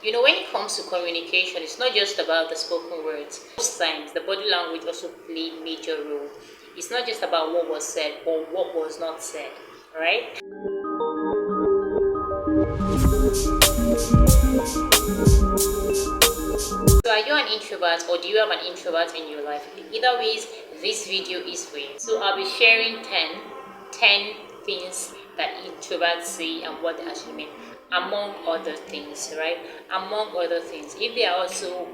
When it comes to communication, it's not just about the spoken words. Most times, the body language also play major role. It's not just about what was said or what was not said, right? So are you an introvert or do you have an introvert in your life? Either ways, this video is for you. So I'll be sharing 10 things that introverts say and what they actually mean, among other things, right? Among other things. If there are also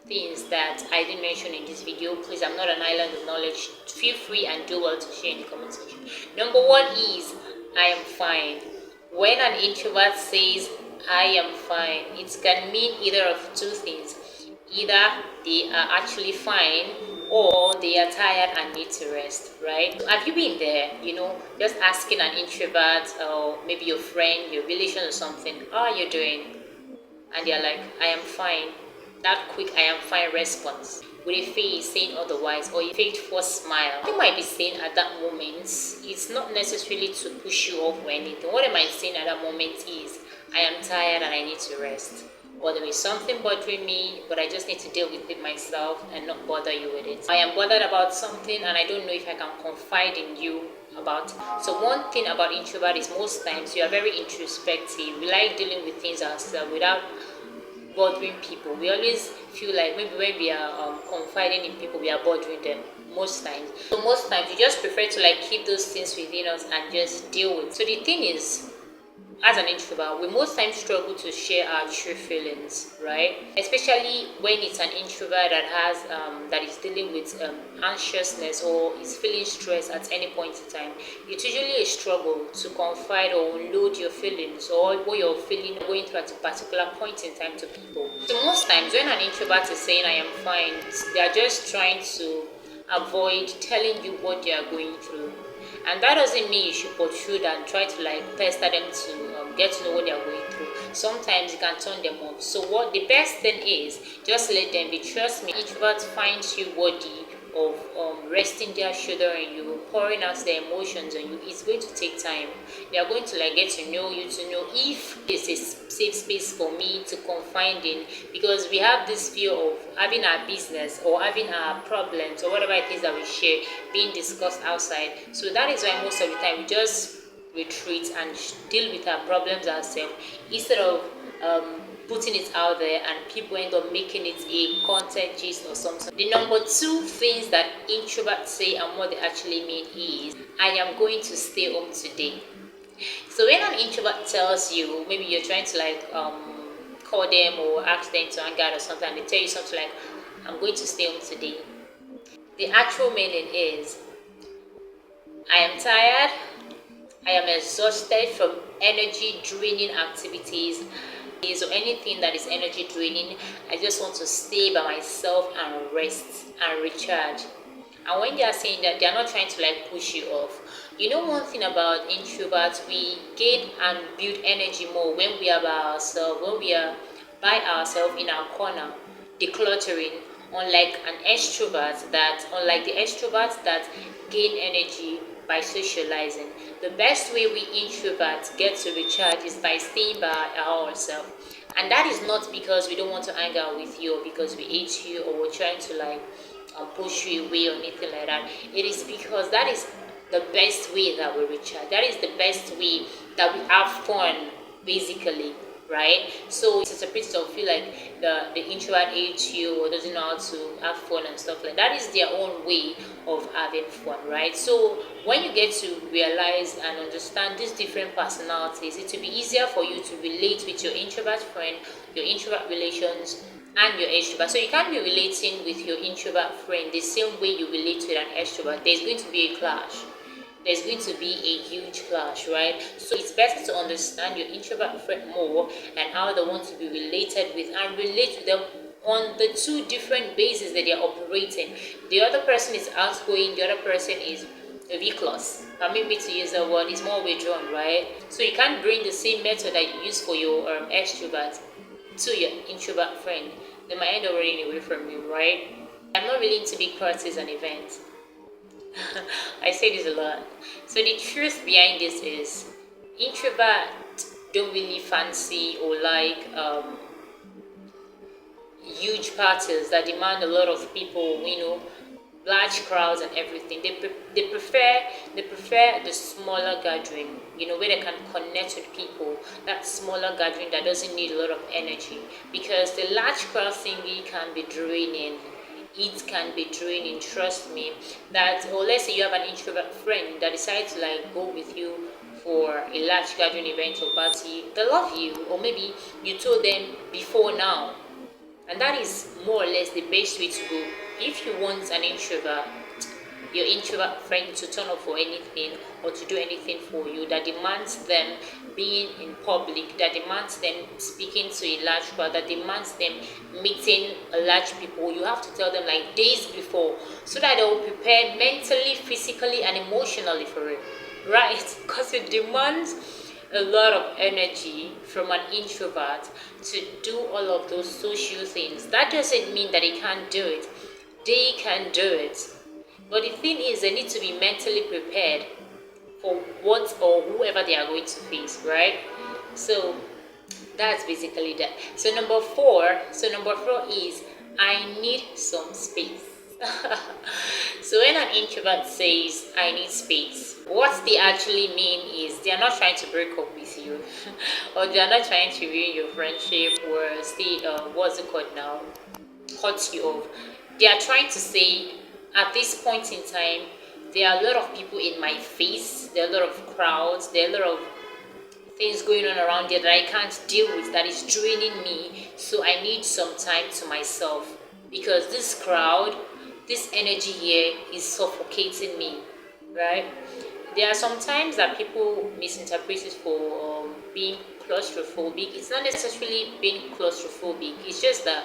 things that I didn't mention in this video, please, I'm not an island of knowledge. Feel free and do well to share in the comment section. Number one is, I am fine. When an introvert says, I am fine, it can mean either of two things. Either they are actually fine or they are tired and need to rest, right? Have you been there, just asking an introvert or maybe your friend, your relation or something, how are you doing? And they're like, I am fine. That quick I am fine response with a face saying otherwise or a fake forced smile. What they might be saying at that moment, it's not necessarily to push you off or anything. What they might be saying at that moment is, I am tired and I need to rest. Or there is something bothering me, but I just need to deal with it myself and not bother you with it. I am bothered about something and I don't know if I can confide in you about it. So one thing about introvert is most times you are very introspective. We like dealing with things ourselves without bothering people. We always feel like maybe when we are confiding in people, we are bothering them most times. So most times you just prefer to keep those things within us and just deal with. So the thing is, as an introvert, we most times struggle to share our true feelings, right? Especially when it's an introvert that is dealing with anxiousness or is feeling stress at any point in time. It's usually a struggle to confide or unload your feelings or what you're feeling going through at a particular point in time to people. So most times when an introvert is saying I am fine, they are just trying to avoid telling you what they are going through. And that doesn't mean you should protrude and try to pester them to get to know what they are going through. Sometimes you can turn them off. So what the best thing is, just let them be. Trust me, introverts find you worthy of resting their shoulder on you, pouring out their emotions on you. It's going to take time. They are going to get to know you, to know if this is safe space for me to confide in, because we have this fear of having our business or having our problems or whatever it is that we share being discussed outside. So that is why most of the time we just retreat and deal with our problems ourselves instead of putting it out there and people end up making it a content gist or something. The number two things that introverts say and what they actually mean is, I am going to stay home today. So when an introvert tells you, maybe you're trying to call them or ask them to hang out or something, and they tell you something like, I'm going to stay home today. The actual meaning is, I am tired, I am exhausted from energy draining activities or anything that is energy draining. I just want to stay by myself and rest and recharge. And when they are saying that, they are not trying to push you off. One thing about introverts, we gain and build energy more when we are by ourselves, when we are by ourselves in our corner, decluttering. Unlike the extroverts that gain energy by socializing. The best way we introverts get to recharge is by staying by ourselves. And that is not because we don't want to hang out with you or because we hate you or we're trying to push you away or anything like that. It is because that is the best way that we recharge. That is the best way that we have fun, basically, right? So it's a pretty of feel like the introvert hates you or doesn't know how to have fun and stuff like that. That is their own way of having fun, right? So when you get to realize and understand these different personalities, it will be easier for you to relate with your introvert friend, your introvert relations, and your extrovert. So you can't be relating with your introvert friend the same way you relate with an extrovert. There's going to be a clash. There's going to be a huge clash, right? So it's better to understand your introvert friend more and how they want to be related with and relate with them on the two different bases that they're operating. The other person is outgoing, the other person is recluse. Permit me to use that word, is more withdrawn, right? So you can't bring the same method that you use for your extrovert to your introvert friend. They might end up running away from you, right? I'm not really into big parties and events. I say this a lot. So the truth behind this is, introverts don't really fancy or huge parties that demand a lot of people, large crowds and everything. They prefer the smaller gathering, where they can connect with people. That smaller gathering that doesn't need a lot of energy, because the large crowd thingy can be draining. It can be draining, trust me. That, or let's say you have an introvert friend that decides to like go with you for a large gathering event or party. They love you, or maybe you told them before now, and that is more or less the best way to go. If you want your introvert friend to turn up for anything or to do anything for you that demands them being in public, that demands them speaking to a large crowd, that demands them meeting a large people, you have to tell them like days before, so that they will prepare mentally, physically, and emotionally for it, right? Because it demands a lot of energy from an introvert to do all of those social things. That doesn't mean that they can't do it. They can do it. But the thing is, they need to be mentally prepared for what or whoever they are going to face, right? So that's basically that. So number four is I need some space. So when an introvert says I need space, what they actually mean is they are not trying to break up with you or they are not trying to ruin your friendship or stay what's it called now, cut you off. They are trying to say at this point in time there are a lot of people in my face, there are a lot of crowds, there are a lot of things going on around here that I can't deal with, that is draining me. So I need some time to myself, because this crowd, this energy here is suffocating me, right? There are some times that people misinterpret it for being claustrophobic. It's not necessarily being claustrophobic, it's just that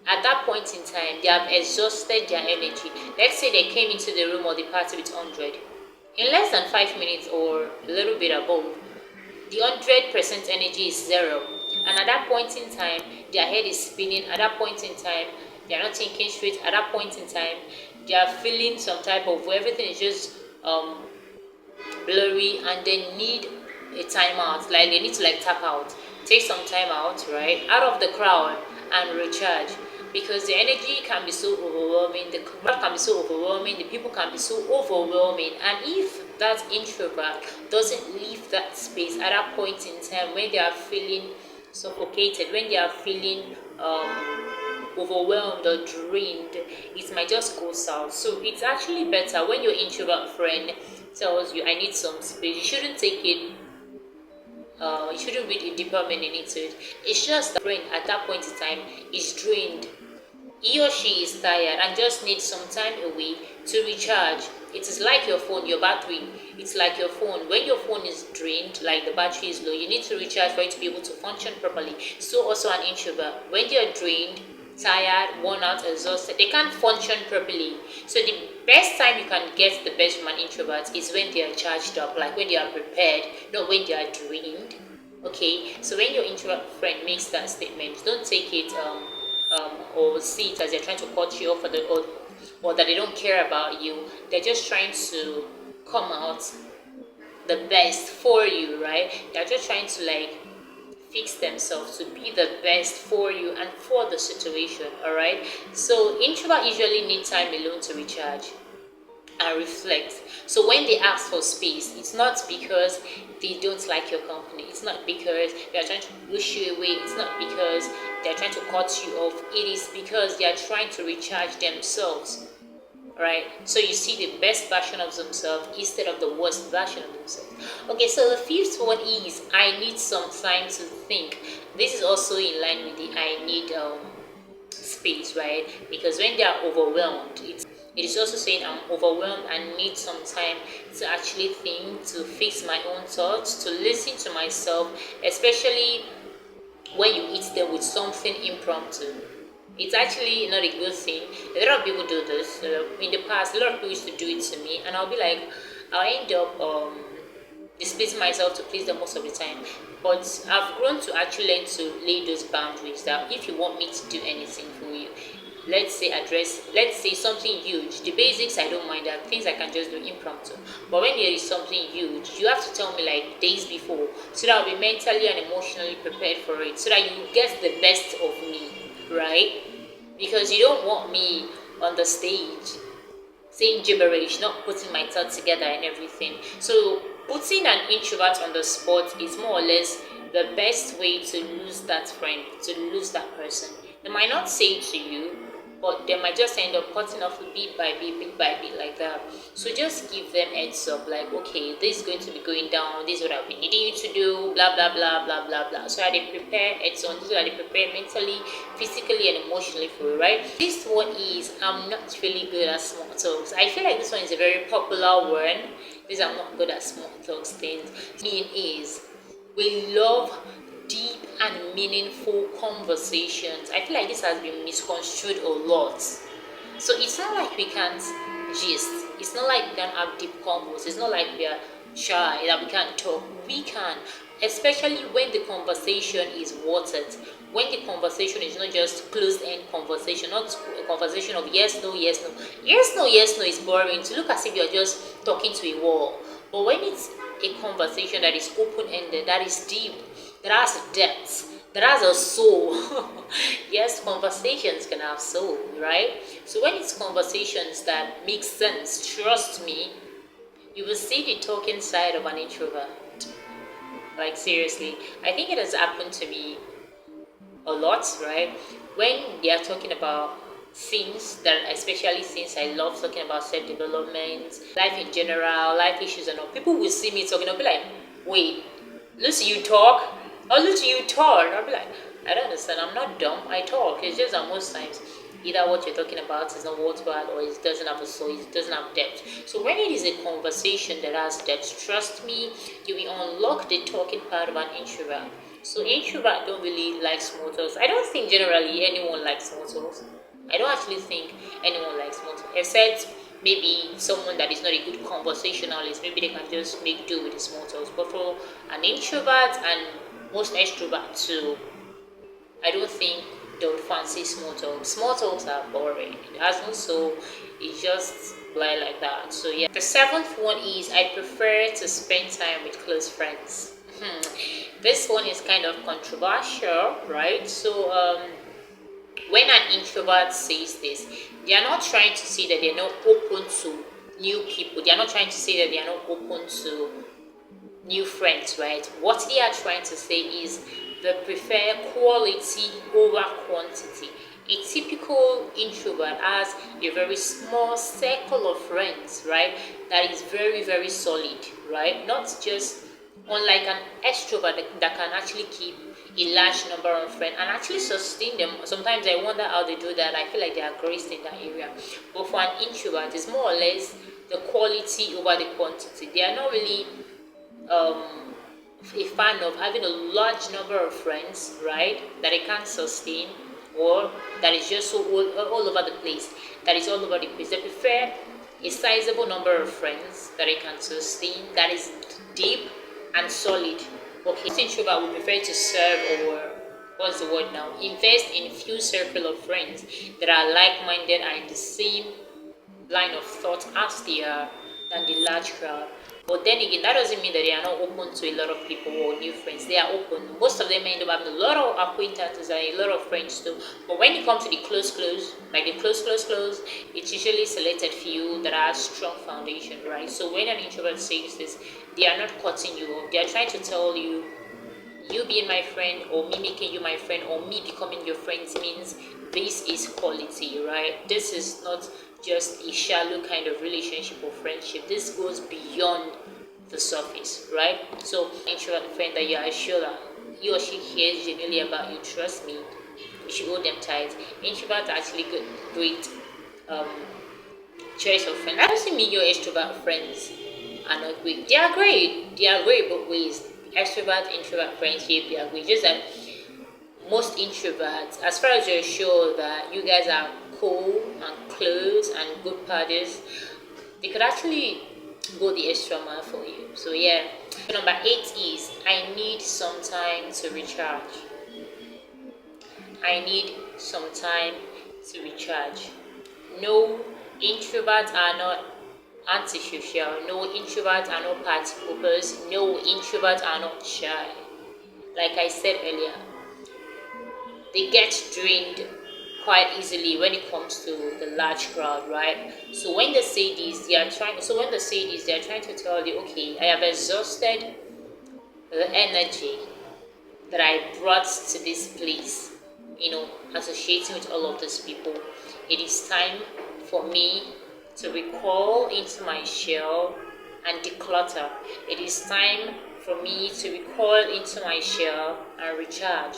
at that point in time they have exhausted their energy. Let's say they came into the room or the party with 100. In less than 5 minutes or a little bit above, the 100% energy is zero. And at that point in time, their head is spinning. At that point in time, they are not thinking straight. At that point in time, they are feeling some type of where everything is just blurry, and they need a timeout. Like they need to like tap out, take some time out, right, out of the crowd and recharge. Because the energy can be so overwhelming, the crowd can be so overwhelming, the people can be so overwhelming. And if that introvert doesn't leave that space at that point in time when they are feeling suffocated, when they are feeling overwhelmed or drained, it might just go south. So it's actually better when your introvert friend tells you I need some space. You shouldn't take it, you shouldn't read a deeper meaning into it. It's just that friend at that point in time is drained. He or she is tired and just needs some time away to recharge. It is like your phone, your battery. It's like your phone. When your phone is drained, like the battery is low, you need to recharge for it to be able to function properly. So also an introvert, when they are drained, tired, worn out, exhausted, they can't function properly. So the best time you can get the best from an introvert is when they are charged up, like when they are prepared, not when they are drained. Okay, so when your introvert friend makes that statement, don't take it or see it as they're trying to cut you off or that they don't care about you. They're just trying to come out the best for you, right? They're just trying to like fix themselves to be the best for you and for the situation, all right? So introvert usually need time alone to recharge and reflect. So when they ask for space, it's not because they don't like your company, it's not because they are trying to push you away, it's not because they are trying to cut you off, it is because they are trying to recharge themselves, right? So you see the best version of themselves instead of the worst version of themselves. Okay, so the fifth one is I need some time to think. This is also in line with the I need space, right? Because when they are overwhelmed, it is also saying I'm overwhelmed and need some time to actually think, to fix my own thoughts, to listen to myself, especially when you hit them with something impromptu. It's actually not a good thing. A lot of people do this. In the past, a lot of people used to do it to me, and I'll be like, I'll end up displeasing myself to please them most of the time. But I've grown to actually learn to lay those boundaries that if you want me to do anything for you, let's say something huge, the basics I don't mind, there are things I can just do impromptu. But when there is something huge, you have to tell me like days before, so that I'll be mentally and emotionally prepared for it, so that you get the best of me, right? because you don't want me on the stage saying gibberish, not putting my thoughts together and everything. So putting an introvert on the spot is more or less the best way to lose that friend, to lose that person. They might not say it to you, but they might just end up cutting off bit by bit like that. So just give them heads up, like, okay, this is going to be going down, this is what I've been needing you to do, blah blah blah blah blah blah. So that they prepare heads on, so that they prepare mentally, physically and emotionally for you, right? This one is, I'm not really good at small talks. I feel like this one is a very popular one. This, I'm not good at small talks things. Mean is, we love deep and meaningful conversations. I feel like this has been misconstrued a lot. So it's not like we can't gist. It's not like we can't have deep convos. It's not like we are shy, that we can't talk. We can, especially when the conversation is watered. When the conversation is not just closed-end conversation, not a conversation of yes, no, yes, no. Yes, no, yes, no is boring. To look as if you're just talking to a wall. But when it's a conversation that is open-ended, that is deep, that has depth, that has a soul. Yes, conversations can have soul, right? So when it's conversations that make sense, trust me, you will see the talking side of an introvert. Like seriously, I think it has happened to me a lot, right? When they are talking about things that, especially since I love talking about self-development, life in general, life issues and all, people will see me talking, I'll be like, wait, Lucy, you talk? Oh, Lucy, you talk? I'll be like, I don't understand, I'm not dumb, I talk. It's just that most times, either what you're talking about is not worthwhile, or it doesn't have a soul, it doesn't have depth. So when it is a conversation that has depth, trust me, you will unlock the talking part of an introvert. So introvert don't really like small talks. I don't think generally anyone likes small talks. I don't actually think anyone likes small talk, except maybe someone that is not a good conversationalist. Maybe they can just make do with the small talks. But for an introvert and most extroverts too, I don't think they would fancy small talks. Small talks are boring. It has no soul. It's just like that. So yeah. The seventh one is, I prefer to spend time with close friends. This one is kind of controversial, right? So when an introvert says this, they are not trying to say that they're not open to new people. They are not trying to say that they are not open to new friends, right? What they are trying to say is they prefer quality over quantity. A typical introvert has a very small circle of friends, right? That is very, very solid, right? Not just unlike an extrovert that can actually keep a large number of friends and actually sustain them. Sometimes I wonder how they do that. I feel like they are graced in that area. But for an introvert, it's more or less the quality over the quantity. They are not really a fan of having a large number of friends, right, that they can't sustain, or that is just so all over the place, that is all over the place. They prefer a sizable number of friends that they can sustain, that is deep and solid. Okay, this introvert would prefer to serve, or what's the word now, invest in few circle of friends that are like-minded and in the same line of thought as they are, than the large crowd. But then again, that doesn't mean that they are not open to a lot of people or new friends. They are open. Most of them end up having a lot of acquaintances and a lot of friends too. But when it comes to the close, like the close, it's usually selected few that have strong foundation, right? So when an introvert says this, they are not cutting you off. They are trying to tell you, you being my friend, or me making you my friend, or me becoming your friend means this is quality, right? This is not just a shallow kind of relationship or friendship. This goes beyond the surface, right? So introvert friend that you are sure that he or she cares genuinely about you, trust me, you should hold them tight. Introverts are actually great choice of friends. I doesn't mean your extrovert friends are not great. They are great. They are great both ways. Extrovert, introvert friendship, they are great. Just that most introverts, as far as you're sure that you guys are cool and close and good parties, they could actually go the extra mile for you. So yeah. Number 8 is, I need some time to recharge. I need some time to recharge. No, introverts are not antisocial. No, introverts are not party poopers. No, introverts are not shy. Like I said earlier, they get drained quite easily when it comes to the large crowd, right? So when they say this, they are trying. So when they say this, they are trying to tell you, okay, I have exhausted the energy that I brought to this place, associating with all of these people. It is time for me to recall into my shell and declutter. It is time for me to recall into my shell and recharge.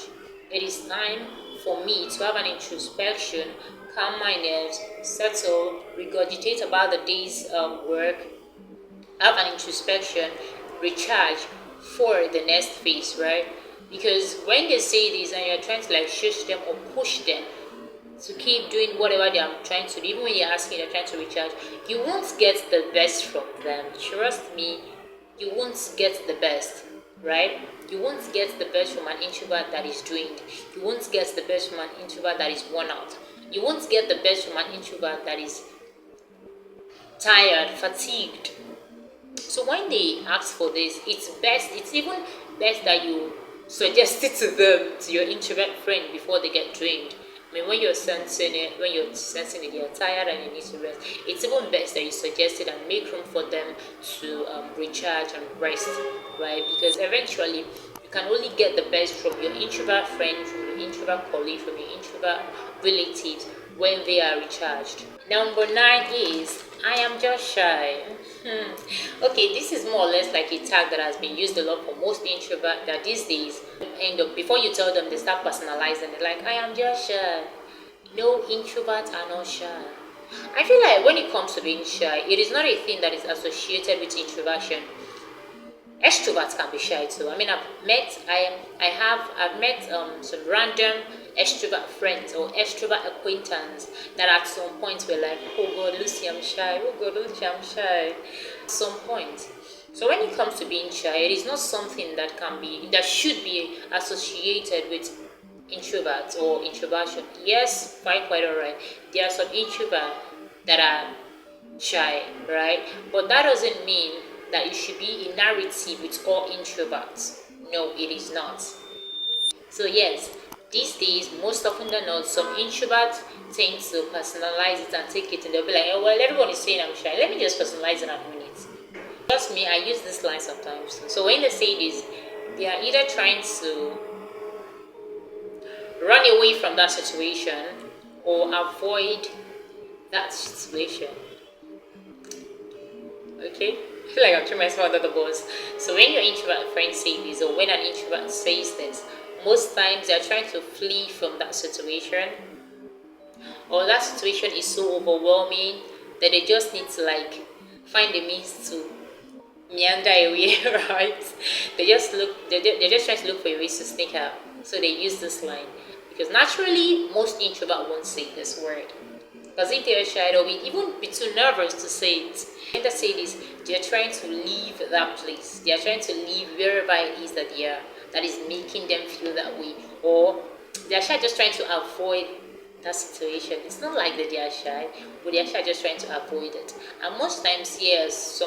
It is time for me to have an introspection, calm my nerves, settle, regurgitate about the day's work, have an introspection, recharge for the next phase, right? Because when they say this and you're trying to like shush them or push them to keep doing whatever they are trying to do, even when you're asking, they're trying to recharge, you won't get the best from them. Trust me, you won't get the best, right? You won't get the best from an introvert that is drained. You won't get the best from an introvert that is worn out. You won't get the best from an introvert that is tired, fatigued. So when they ask for this, it's even best that you suggest it to them, to your introvert friend, before they get drained. I mean, when you're sensing it, they're tired and you need to rest, it's even best that you suggest it and make room for them to recharge and rest, right? Because eventually, you can only get the best from your introvert friend, from your introvert colleague, from your introvert relatives when they are recharged. Number 9 is, I am just shy. Okay, this is more or less like a tag that has been used a lot for most introverts that these days end up, before you tell them, they start personalizing it, like, I am just shy. No, introverts are not shy. I feel like when it comes to being shy, it is not a thing that is associated with introversion. Extroverts can be shy too. I mean, I've met some random extrovert friends or extrovert acquaintance that at some point were like, oh God, Lucy, I'm shy. Oh God, Lucy, I'm shy. At some point. So when it comes to being shy, it is not something that should be associated with introverts or introversion. Yes, quite alright. There are some introverts that are shy, right? But that doesn't mean that it should be a narrative with all introverts. No, it is not. So yes, these days, most often than not, some introverts tend to personalize it and take it, and they'll be like, oh well, everyone is saying I'm shy, let me just personalize it and own it. Trust me, I use this line sometimes. So when they say this, they are either trying to run away from that situation or avoid that situation. Okay? I feel like I'm throwing myself under the bus. So when your introvert friends say this, or when an introvert says this, most times they're trying to flee from that situation, or that situation is so overwhelming that they just need to like find a means to meander away, right? They're just trying to look for a way to sneak out. So they use this line because naturally most introverts won't say this word. Because if they are shy, they'll even be too nervous to say it. When they say this, they're trying to leave that place. They are trying to leave wherever it is that they are, that is making them feel that way. Or they're shy just trying to avoid that situation. It's not like that they are shy, but they are shy just trying to avoid it. And most times, yes,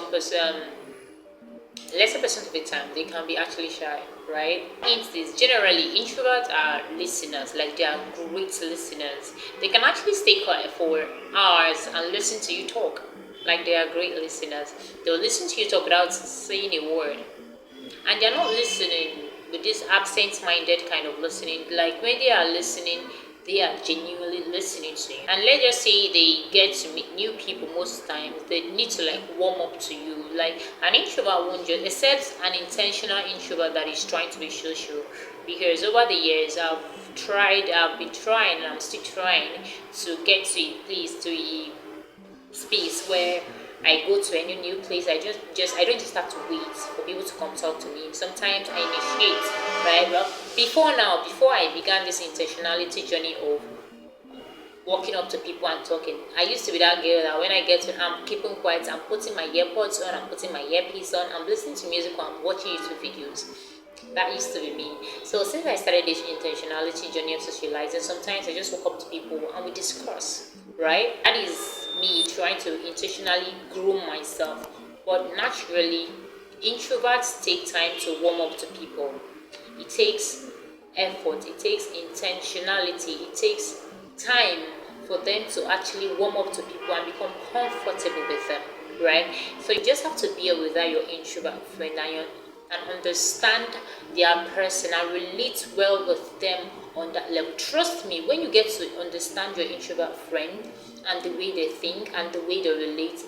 lesser percent of the time, they can be actually shy, right? Instance, generally, introverts are listeners, like they are great listeners. They can actually stay quiet for hours and listen to you talk, like they are great listeners. They'll listen to you talk without saying a word. And they're not listening with this absent-minded kind of listening. Like when they are listening, they are genuinely listening to you. And let's just say they get to meet new people most times, they need to like warm up to you. Like an introvert won't just, except an intentional introvert that is trying to be social. Because over the years, I've been trying, and I'm still trying to get to a place, to a space where I go to any new place, I don't just have to wait for people to come talk to me. Sometimes I initiate, right? Well, before I began this intentionality journey of walking up to people and talking, I used to be that girl that when I get to, I'm keeping quiet, I'm putting my earpods on, I'm putting my earpiece on, I'm listening to music, or I'm watching YouTube videos. That used to be me. So since I started this intentionality journey of socializing, sometimes I just walk up to people and we discuss, right? That is me trying to intentionally groom myself. But naturally, introverts take time to warm up to people. It takes effort, it takes intentionality, it takes time for them to actually warm up to people and become comfortable with them, right? So you just have to be with that your introvert friend and understand their person and relate well with them on that level. Trust me, when you get to understand your introvert friend and the way they think and the way they relate,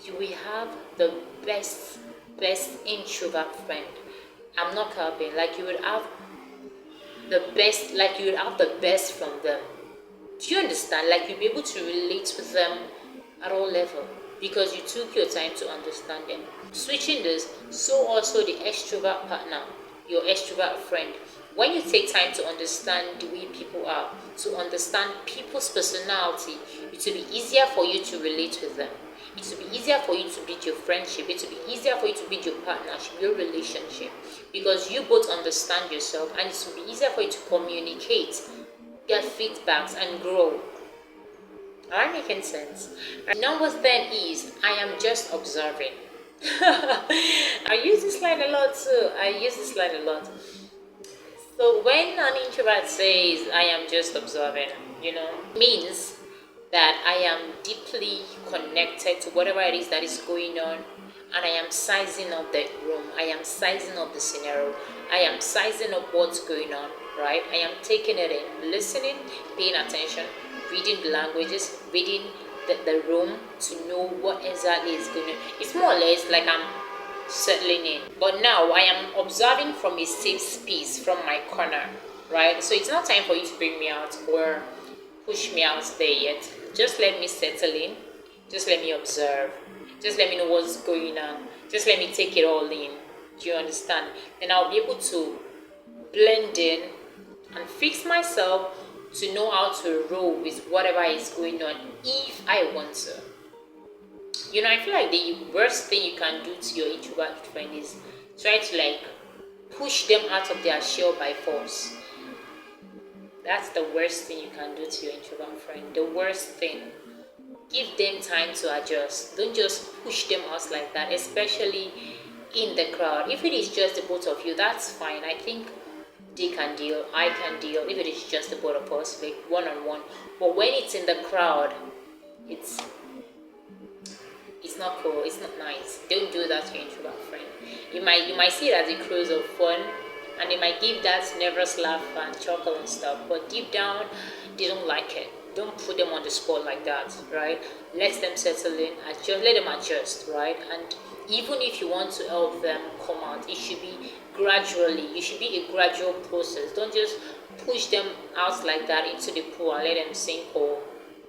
you will have the best introvert friend. I'm not copying. Like you would have the best from them. Do you understand? Like you'll be able to relate with them at all level because you took your time to understand them. Switching this, so also the extrovert partner, your extrovert friend. When you take time to understand the way people are, to understand people's personality, it will be easier for you to relate with them. It will be easier for you to build your friendship. It will be easier for you to build your partnership, your relationship, because you both understand yourself, and it will be easier for you to communicate, get feedbacks, and grow. Are I making sense? Number 10 is I am just observing. I use this line a lot too. So when an introvert says I am just observing, means that I am deeply connected to whatever it is that is going on, and I am sizing up the room, I am sizing up the scenario, I am sizing up what's going on, right? I am taking it in, listening, paying attention, reading the languages, reading the room to know what exactly is going on. It's more or less like I'm settling in. But now I am observing from a safe space, from my corner, right? So it's not time for you to bring me out or push me out there yet. Just let me settle in. Just let me observe. Just let me know what's going on. Just let me take it all in. Do you understand? Then I'll be able to blend in and fix myself to know how to roll with whatever is going on if I want to. I feel like the worst thing you can do to your introvert friend is try to push them out of their shell by force. That's the worst thing you can do to your introvert friend. The worst thing. Give them time to adjust. Don't just push them out like that, especially in the crowd. If it is just the both of you, that's fine. I think they can deal, I can deal. If it is just the both of us, like one-on-one. But when it's in the crowd, it's not cool. It's not nice. Don't do that to your introvert friend. You might see it as a cruise of fun, and they might give that nervous laugh and chuckle and stuff. But deep down, they don't like it. Don't put them on the spot like that, right? Let them settle in. Let them adjust, right? And even if you want to help them come out, it should be gradually. It should be a gradual process. Don't just push them out like that into the pool and let them sink or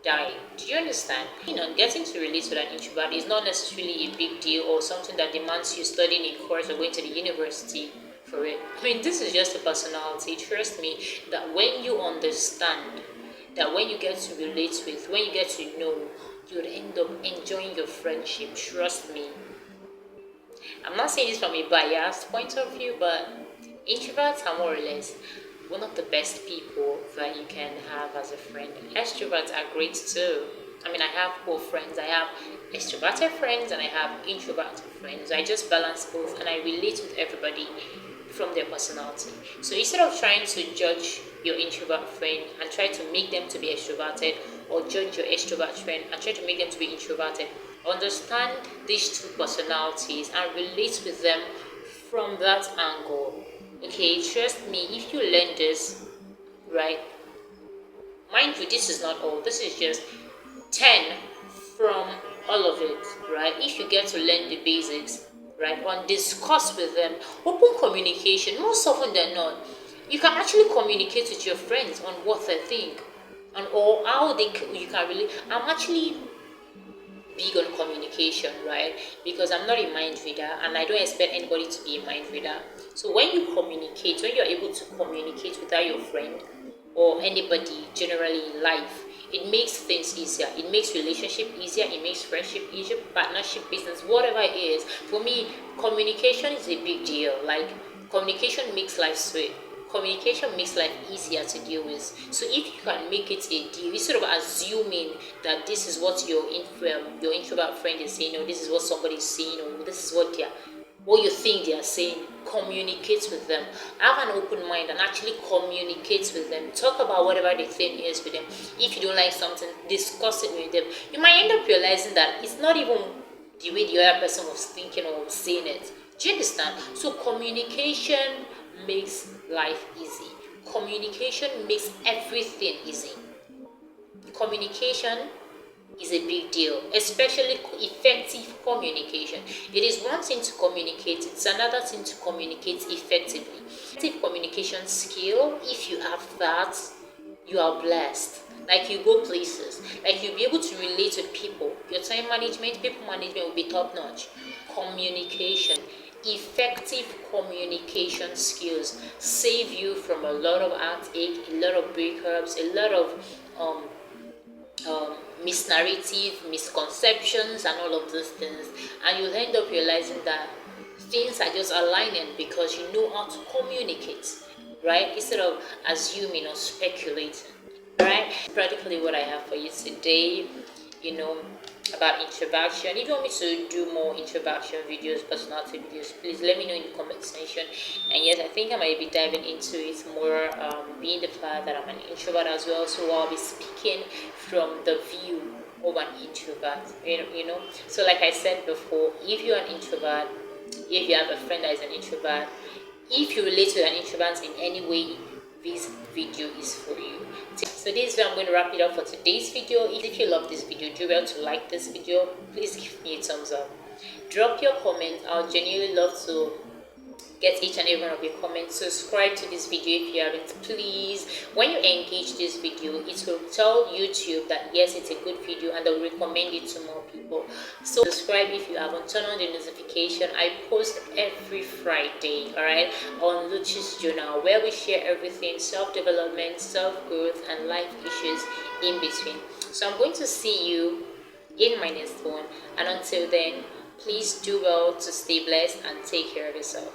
die. Do you understand? Getting to relate to an introvert is not necessarily a big deal or something that demands you studying a course or going to the university for it. This is just a personality. Trust me that when you understand, that when you get to relate with, when you get to know, you'll end up enjoying your friendship. Trust me. I'm not saying this from a biased point of view, but introverts are more or less one of the best people that you can have as a friend. Extroverts are great too. I have both friends. I have extroverted friends and I have introverted friends. I just balance both and I relate with everybody from their personality. So instead of trying to judge your introvert friend and try to make them to be extroverted, or judge your extrovert friend and try to make them to be introverted, understand these two personalities and relate with them from that angle. Okay, trust me, if you learn this, right? Mind you, this is not all. This is just 10 from all of it, right? If you get to learn the basics, right, and discuss with them, open communication, most often than not, you can actually communicate with your friends on what they think and or how you can really. I'm actually big on communication, right? Because I'm not a mind reader and I don't expect anybody to be a mind reader. So when you communicate, when you're able to communicate without your friend or anybody generally in life, it makes things easier. It makes relationship easier. It makes friendship easier, partnership, business, whatever it is. For me, communication is a big deal. Communication makes life sweet. Communication makes life easier to deal with. So if you can make it a deal, instead of assuming that this is what your introvert friend is saying, or this is what somebody is saying, or this is what what you think they are saying, communicate with them. Have an open mind and actually communicate with them. Talk about whatever the thing is with them. If you don't like something, discuss it with them. You might end up realizing that it's not even the way the other person was thinking or was saying it. Do you understand? So communication makes life easy. Communication makes everything easy. Communication is a big deal, especially effective communication. It is one thing to communicate, it's another thing to communicate effectively. Effective communication skill, if you have that, you are blessed. Like you go places, like you'll be able to relate with people. Your time management, people management will be top notch. Communication, effective communication skills save you from a lot of heartache, a lot of breakups, a lot of um, misnarrative, misconceptions, and all of those things, and you'll end up realizing that things are just aligning because you know how to communicate, right? Instead of assuming or speculating, right? Practically what I have for you today, you know, about introduction. If you want me to do more introduction videos, personality videos, please let me know in the comment section. And yes, I think I might be diving into it more, being the fact that I'm an introvert as well. So I'll be speaking from the view of an introvert. You know. So like I said before, if you're an introvert, if you have a friend that is an introvert, if you relate to an introvert in any way, this video is for you. So this is where I'm going to wrap it up for today's video. If you love this video, do well to like this video. Please give me a thumbs up. Drop your comment. I'll genuinely love to get each and every one of your comments. Subscribe to this video if you haven't, please. When you engage this video, it will tell YouTube that yes, it's a good video, and they'll recommend it to more people. So subscribe if you haven't. Turn on the notification. I post every Friday, all right, on LUCHI's journal, where we share everything: self-development, self-growth, and life issues in between. So I'm going to see you in my next one, and until then, please do well to stay blessed and take care of yourself.